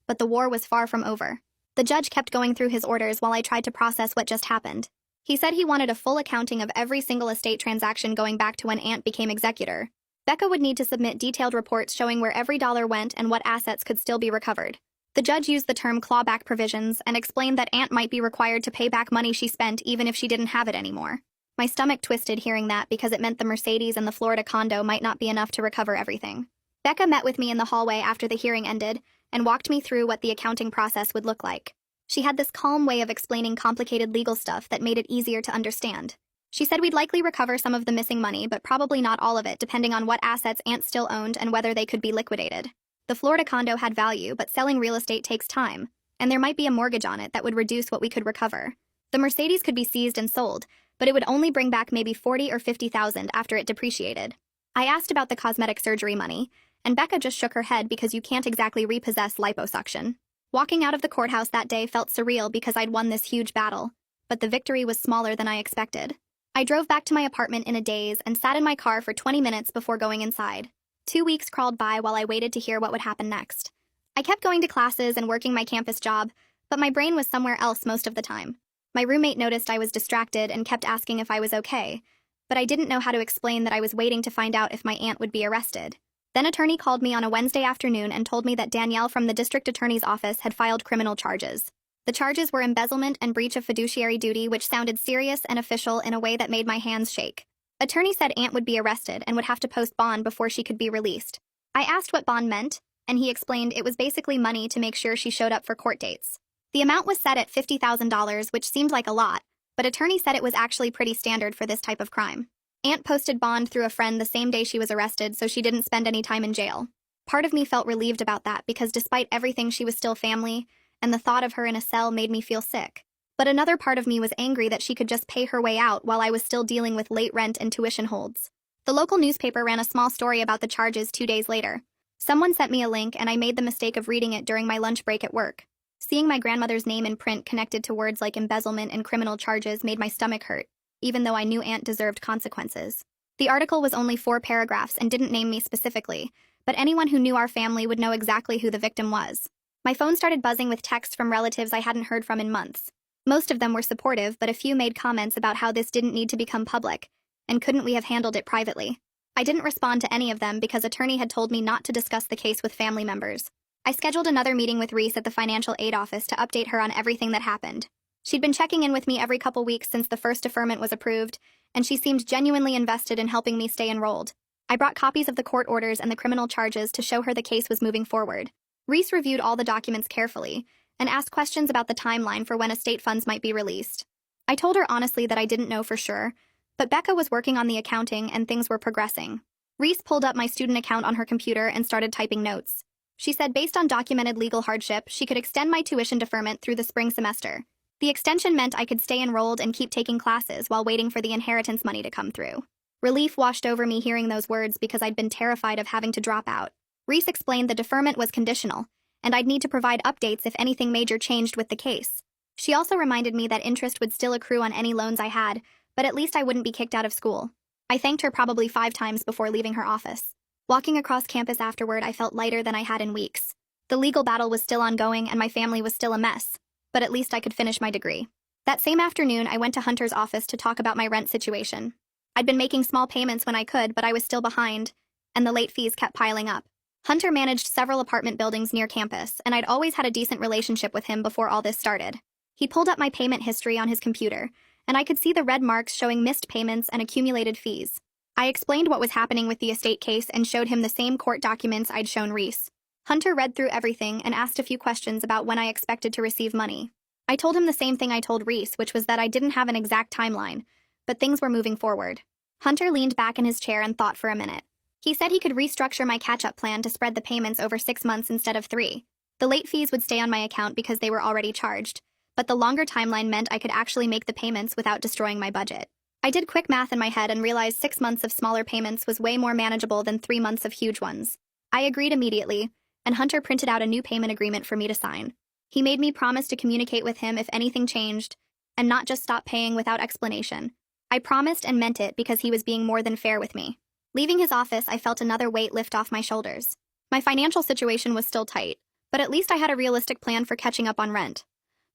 but the war was far from over. The judge kept going through his orders while I tried to process what just happened. He said he wanted a full accounting of every single estate transaction going back to when Aunt became executor. Becca would need to submit detailed reports showing where every dollar went and what assets could still be recovered. The judge used the term clawback provisions and explained that Aunt might be required to pay back money she spent even if she didn't have it anymore. My stomach twisted hearing that because it meant the Mercedes and the Florida condo might not be enough to recover everything. Becca met with me in the hallway after the hearing ended and walked me through what the accounting process would look like. She had this calm way of explaining complicated legal stuff that made it easier to understand. She said we'd likely recover some of the missing money, but probably not all of it, depending on what assets Aunt still owned and whether they could be liquidated. The Florida condo had value, but selling real estate takes time, and there might be a mortgage on it that would reduce what we could recover. The Mercedes could be seized and sold, but it would only bring back maybe $40,000 or $50,000 after it depreciated. I asked about the cosmetic surgery money, and Becca just shook her head because you can't exactly repossess liposuction. Walking out of the courthouse that day felt surreal because I'd won this huge battle, but the victory was smaller than I expected. I drove back to my apartment in a daze and sat in my car for 20 minutes before going inside. 2 weeks crawled by while I waited to hear what would happen next. I kept going to classes and working my campus job, but my brain was somewhere else most of the time. My roommate noticed I was distracted and kept asking if I was okay, but I didn't know how to explain that I was waiting to find out if my aunt would be arrested. Then attorney called me on a Wednesday afternoon and told me that Danielle from the district attorney's office had filed criminal charges. The charges were embezzlement and breach of fiduciary duty, which sounded serious and official in a way that made my hands shake. Attorney said Aunt would be arrested and would have to post bond before she could be released. I asked what bond meant, and he explained it was basically money to make sure she showed up for court dates. The amount was set at $50,000, which seemed like a lot, but attorney said it was actually pretty standard for this type of crime. Aunt posted bond through a friend the same day she was arrested, so she didn't spend any time in jail. Part of me felt relieved about that because despite everything she was still family, and the thought of her in a cell made me feel sick. But another part of me was angry that she could just pay her way out while I was still dealing with late rent and tuition holds. The local newspaper ran a small story about the charges 2 days later. Someone sent me a link and I made the mistake of reading it during my lunch break at work. Seeing my grandmother's name in print connected to words like embezzlement and criminal charges made my stomach hurt, even though I knew Aunt deserved consequences. The article was only 4 paragraphs and didn't name me specifically, but anyone who knew our family would know exactly who the victim was. My phone started buzzing with texts from relatives I hadn't heard from in months. Most of them were supportive, but a few made comments about how this didn't need to become public, and couldn't we have handled it privately. I didn't respond to any of them because attorney had told me not to discuss the case with family members. I scheduled another meeting with Reese at the financial aid office to update her on everything that happened. She'd been checking in with me every couple weeks since the first deferment was approved, and she seemed genuinely invested in helping me stay enrolled. I brought copies of the court orders and the criminal charges to show her the case was moving forward. Reese reviewed all the documents carefully and asked questions about the timeline for when estate funds might be released. I told her honestly that I didn't know for sure, but Becca was working on the accounting and things were progressing. Reese pulled up my student account on her computer and started typing notes. She said based on documented legal hardship, she could extend my tuition deferment through the spring semester. The extension meant I could stay enrolled and keep taking classes while waiting for the inheritance money to come through. Relief washed over me hearing those words because I'd been terrified of having to drop out. Reese explained the deferment was conditional, and I'd need to provide updates if anything major changed with the case. She also reminded me that interest would still accrue on any loans I had, but at least I wouldn't be kicked out of school. I thanked her probably 5 times before leaving her office. Walking across campus afterward, I felt lighter than I had in weeks. The legal battle was still ongoing and my family was still a mess, but at least I could finish my degree. That same afternoon, I went to Hunter's office to talk about my rent situation. I'd been making small payments when I could, but I was still behind, and the late fees kept piling up. Hunter managed several apartment buildings near campus, and I'd always had a decent relationship with him before all this started. He pulled up my payment history on his computer, and I could see the red marks showing missed payments and accumulated fees. I explained what was happening with the estate case and showed him the same court documents I'd shown Reese. Hunter read through everything and asked a few questions about when I expected to receive money. I told him the same thing I told Reese, which was that I didn't have an exact timeline, but things were moving forward. Hunter leaned back in his chair and thought for a minute. He said he could restructure my catch-up plan to spread the payments over 6 months instead of 3. The late fees would stay on my account because they were already charged, but the longer timeline meant I could actually make the payments without destroying my budget. I did quick math in my head and realized 6 months of smaller payments was way more manageable than 3 months of huge ones. I agreed immediately, and Hunter printed out a new payment agreement for me to sign. He made me promise to communicate with him if anything changed, and not just stop paying without explanation. I promised and meant it because he was being more than fair with me. Leaving his office, I felt another weight lift off my shoulders. My financial situation was still tight, but at least I had a realistic plan for catching up on rent.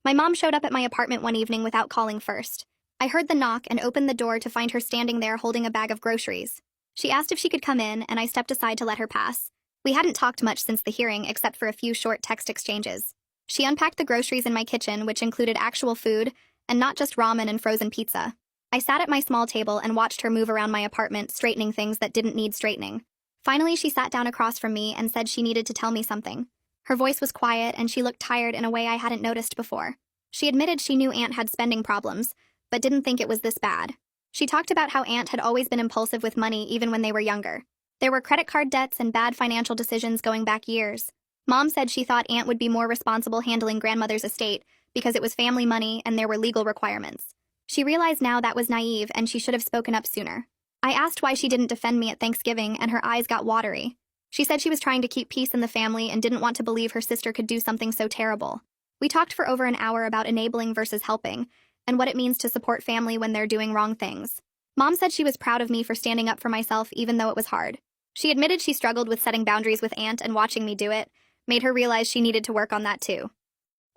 My mom showed up at my apartment one evening without calling first. I heard the knock and opened the door to find her standing there holding a bag of groceries. She asked if she could come in, and I stepped aside to let her pass. We hadn't talked much since the hearing, except for a few short text exchanges. She unpacked the groceries in my kitchen, which included actual food, and not just ramen and frozen pizza. I sat at my small table and watched her move around my apartment, straightening things that didn't need straightening. Finally, she sat down across from me and said she needed to tell me something. Her voice was quiet, and she looked tired in a way I hadn't noticed before. She admitted she knew Aunt had spending problems, but didn't think it was this bad. She talked about how Aunt had always been impulsive with money even when they were younger. There were credit card debts and bad financial decisions going back years. Mom said she thought Aunt would be more responsible handling grandmother's estate because it was family money and there were legal requirements. She realized now that was naive and she should have spoken up sooner. I asked why she didn't defend me at Thanksgiving, and her eyes got watery. She said she was trying to keep peace in the family and didn't want to believe her sister could do something so terrible. We talked for over an hour about enabling versus helping, and what it means to support family when they're doing wrong things. Mom said she was proud of me for standing up for myself even though it was hard. She admitted she struggled with setting boundaries with Aunt, and watching me do it made her realize she needed to work on that too.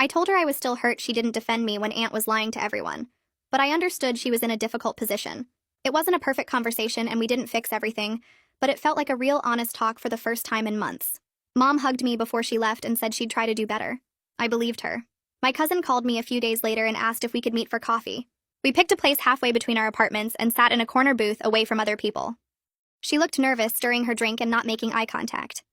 I told her I was still hurt she didn't defend me when Aunt was lying to everyone, but I understood she was in a difficult position. It wasn't a perfect conversation and we didn't fix everything, but it felt like a real honest talk for the first time in months. Mom hugged me before she left and said she'd try to do better. I believed her. My cousin called me a few days later and asked if we could meet for coffee. We picked a place halfway between our apartments and sat in a corner booth away from other people. She looked nervous, stirring her drink and not making eye contact.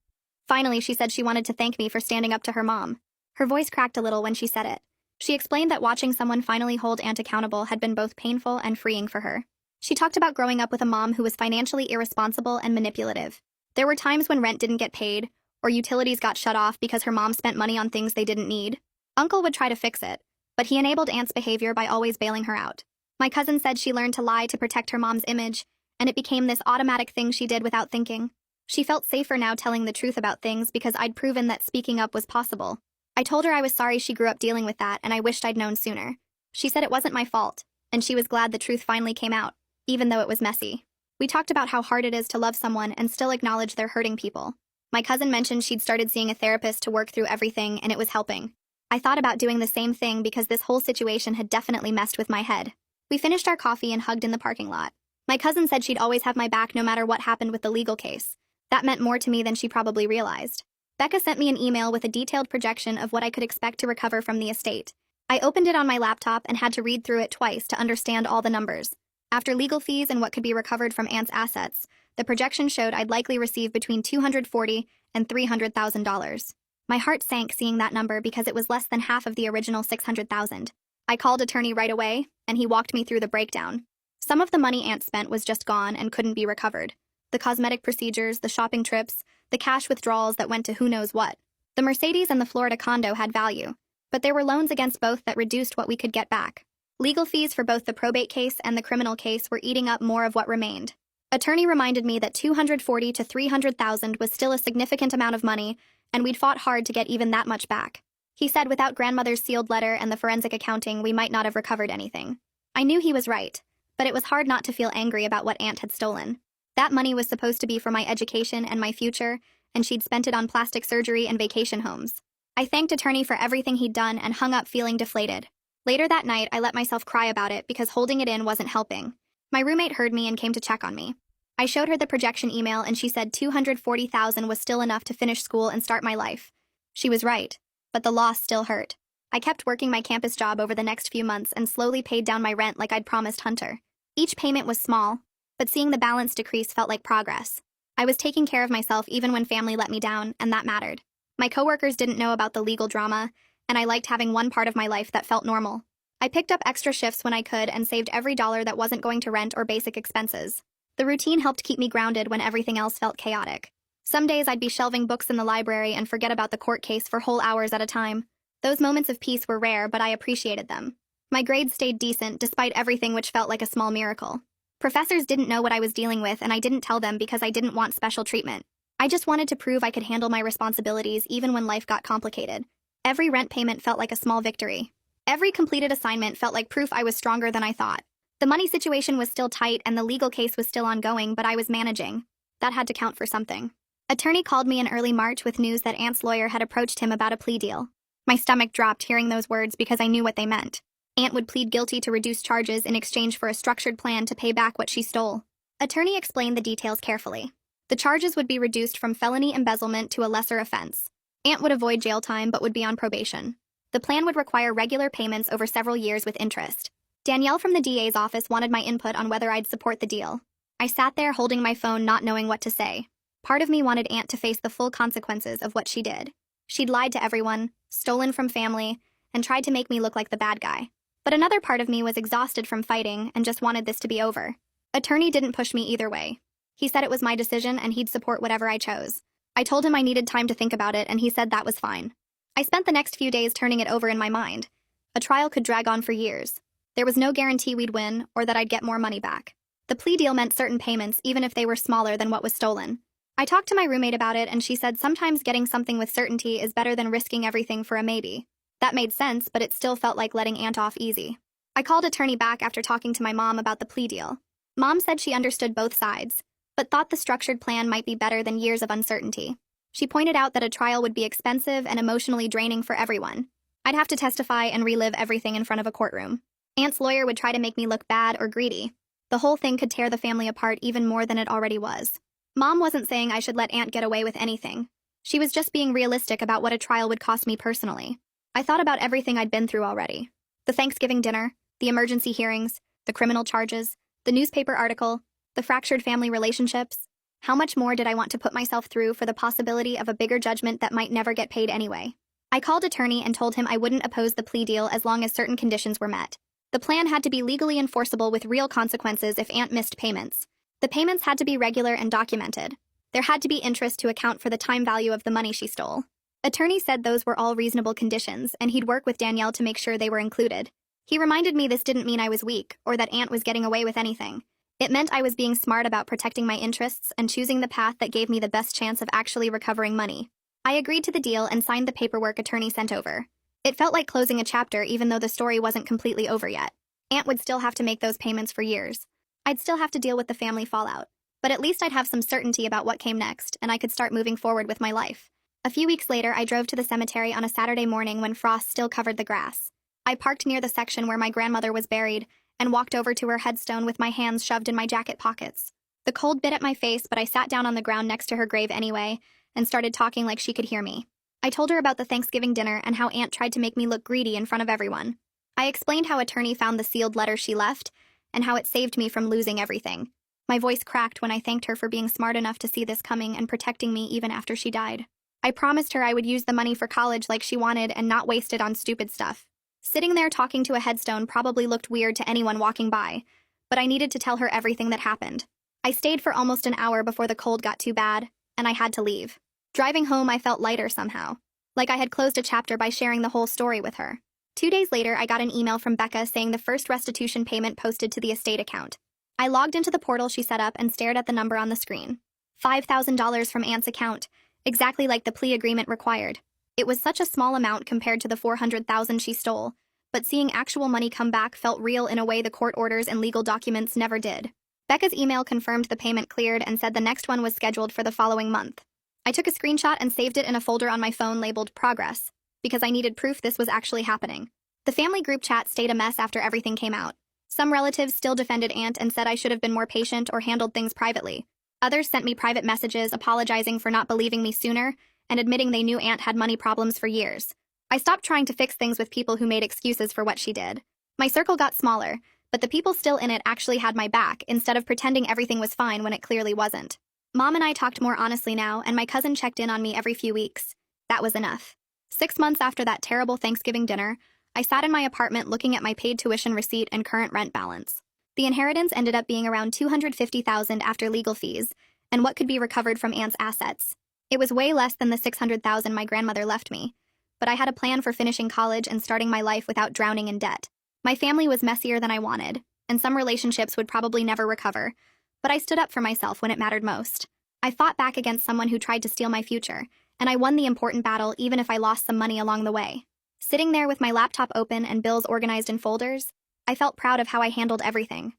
Finally, she said she wanted to thank me for standing up to her mom. Her voice cracked a little when she said it. She explained that watching someone finally hold Aunt accountable had been both painful and freeing for her. She talked about growing up with a mom who was financially irresponsible and manipulative. There were times when rent didn't get paid, or utilities got shut off because her mom spent money on things they didn't need. Uncle would try to fix it, but he enabled Aunt's behavior by always bailing her out. My cousin said she learned to lie to protect her mom's image, and it became this automatic thing she did without thinking. She felt safer now telling the truth about things because I'd proven that speaking up was possible. I told her I was sorry she grew up dealing with that and I wished I'd known sooner. She said it wasn't my fault, and she was glad the truth finally came out, even though it was messy. We talked about how hard it is to love someone and still acknowledge they're hurting people. My cousin mentioned she'd started seeing a therapist to work through everything and it was helping. I thought about doing the same thing because this whole situation had definitely messed with my head. We finished our coffee and hugged in the parking lot. My cousin said she'd always have my back no matter what happened with the legal case. That meant more to me than she probably realized. Becca sent me an email with a detailed projection of what I could expect to recover from the estate. I opened it on my laptop and had to read through it twice to understand all the numbers. After legal fees and what could be recovered from Aunt's assets, the projection showed I'd likely receive between $240,000 and $300,000. My heart sank seeing that number because it was less than half of the original $600,000. I called attorney right away, and he walked me through the breakdown. Some of the money Aunt spent was just gone and couldn't be recovered. The cosmetic procedures, the shopping trips, the cash withdrawals that went to who knows what. The Mercedes and the Florida condo had value, but there were loans against both that reduced what we could get back. Legal fees for both the probate case and the criminal case were eating up more of what remained. Attorney reminded me that $240,000 to $300,000 was still a significant amount of money, and we'd fought hard to get even that much back. He said without grandmother's sealed letter and the forensic accounting, we might not have recovered anything. I knew he was right, but it was hard not to feel angry about what Aunt had stolen. That money was supposed to be for my education and my future, and she'd spent it on plastic surgery and vacation homes. I thanked attorney for everything he'd done and hung up feeling deflated. Later that night, I let myself cry about it because holding it in wasn't helping. My roommate heard me and came to check on me. I showed her the projection email and she said $240,000 was still enough to finish school and start my life. She was right, but the loss still hurt. I kept working my campus job over the next few months and slowly paid down my rent like I'd promised Hunter. Each payment was small, but seeing the balance decrease felt like progress. I was taking care of myself even when family let me down, and that mattered. My coworkers didn't know about the legal drama, and I liked having one part of my life that felt normal. I picked up extra shifts when I could and saved every dollar that wasn't going to rent or basic expenses. The routine helped keep me grounded when everything else felt chaotic. Some days I'd be shelving books in the library and forget about the court case for whole hours at a time. Those moments of peace were rare, but I appreciated them. My grades stayed decent despite everything, which felt like a small miracle. Professors didn't know what I was dealing with, and I didn't tell them because I didn't want special treatment. I just wanted to prove I could handle my responsibilities even when life got complicated. Every rent payment felt like a small victory. Every completed assignment felt like proof I was stronger than I thought. The money situation was still tight and the legal case was still ongoing, but I was managing. That had to count for something. Attorney called me in early March with news that Aunt's lawyer had approached him about a plea deal. My stomach dropped hearing those words because I knew what they meant. Aunt would plead guilty to reduce charges in exchange for a structured plan to pay back what she stole. Attorney explained the details carefully. The charges would be reduced from felony embezzlement to a lesser offense. Aunt would avoid jail time but would be on probation. The plan would require regular payments over several years with interest. Danielle from the DA's office wanted my input on whether I'd support the deal. I sat there holding my phone, not knowing what to say. Part of me wanted Aunt to face the full consequences of what she did. She'd lied to everyone, stolen from family, and tried to make me look like the bad guy. But another part of me was exhausted from fighting and just wanted this to be over. Attorney didn't push me either way. He said it was my decision and he'd support whatever I chose. I told him I needed time to think about it and he said that was fine. I spent the next few days turning it over in my mind. A trial could drag on for years. There was no guarantee we'd win or that I'd get more money back. The plea deal meant certain payments even if they were smaller than what was stolen. I talked to my roommate about it and she said sometimes getting something with certainty is better than risking everything for a maybe. That made sense, but it still felt like letting Aunt off easy. I called Attorney back after talking to my mom about the plea deal. Mom said she understood both sides, but thought the structured plan might be better than years of uncertainty. She pointed out that a trial would be expensive and emotionally draining for everyone. I'd have to testify and relive everything in front of a courtroom. Aunt's lawyer would try to make me look bad or greedy. The whole thing could tear the family apart even more than it already was. Mom wasn't saying I should let Aunt get away with anything. She was just being realistic about what a trial would cost me personally. I thought about everything I'd been through already. The Thanksgiving dinner, the emergency hearings, the criminal charges, the newspaper article, the fractured family relationships. How much more did I want to put myself through for the possibility of a bigger judgment that might never get paid anyway? I called Attorney and told him I wouldn't oppose the plea deal as long as certain conditions were met. The plan had to be legally enforceable with real consequences if Aunt missed payments. The payments had to be regular and documented. There had to be interest to account for the time value of the money she stole. Attorney said those were all reasonable conditions, and he'd work with Danielle to make sure they were included. He reminded me this didn't mean I was weak, or that Aunt was getting away with anything. It meant I was being smart about protecting my interests and choosing the path that gave me the best chance of actually recovering money. I agreed to the deal and signed the paperwork Attorney sent over. It felt like closing a chapter even though the story wasn't completely over yet. Aunt would still have to make those payments for years. I'd still have to deal with the family fallout. But at least I'd have some certainty about what came next, and I could start moving forward with my life. A few weeks later, I drove to the cemetery on a Saturday morning when frost still covered the grass. I parked near the section where my grandmother was buried and walked over to her headstone with my hands shoved in my jacket pockets. The cold bit at my face, but I sat down on the ground next to her grave anyway and started talking like she could hear me. I told her about the Thanksgiving dinner and how Aunt tried to make me look greedy in front of everyone. I explained how Attorney found the sealed letter she left and how it saved me from losing everything. My voice cracked when I thanked her for being smart enough to see this coming and protecting me even after she died. I promised her I would use the money for college like she wanted and not waste it on stupid stuff. Sitting there talking to a headstone probably looked weird to anyone walking by, but I needed to tell her everything that happened. I stayed for almost an hour before the cold got too bad, and I had to leave. Driving home, I felt lighter somehow, like I had closed a chapter by sharing the whole story with her. 2 days later, I got an email from Becca saying the first restitution payment posted to the estate account. I logged into the portal she set up and stared at the number on the screen. $5,000 from Aunt's account, exactly like the plea agreement required. It was such a small amount compared to the $400,000 she stole, but seeing actual money come back felt real in a way the court orders and legal documents never did. Becca's email confirmed the payment cleared and said the next one was scheduled for the following month. I took a screenshot and saved it in a folder on my phone labeled Progress, because I needed proof this was actually happening. The family group chat stayed a mess after everything came out. Some relatives still defended Aunt and said I should have been more patient or handled things privately. Others sent me private messages apologizing for not believing me sooner and admitting they knew Aunt had money problems for years. I stopped trying to fix things with people who made excuses for what she did. My circle got smaller, but the people still in it actually had my back instead of pretending everything was fine when it clearly wasn't. Mom and I talked more honestly now, and my cousin checked in on me every few weeks. That was enough. 6 months after that terrible Thanksgiving dinner, I sat in my apartment looking at my paid tuition receipt and current rent balance. The inheritance ended up being around $250,000 after legal fees, and what could be recovered from Aunt's assets. It was way less than the $600,000 my grandmother left me, but I had a plan for finishing college and starting my life without drowning in debt. My family was messier than I wanted, and some relationships would probably never recover, but I stood up for myself when it mattered most. I fought back against someone who tried to steal my future, and I won the important battle even if I lost some money along the way. Sitting there with my laptop open and bills organized in folders, I felt proud of how I handled everything.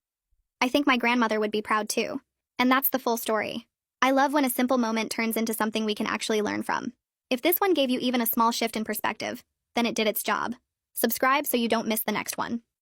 I think my grandmother would be proud too. And that's the full story. I love when a simple moment turns into something we can actually learn from. If this one gave you even a small shift in perspective, then it did its job. Subscribe so you don't miss the next one.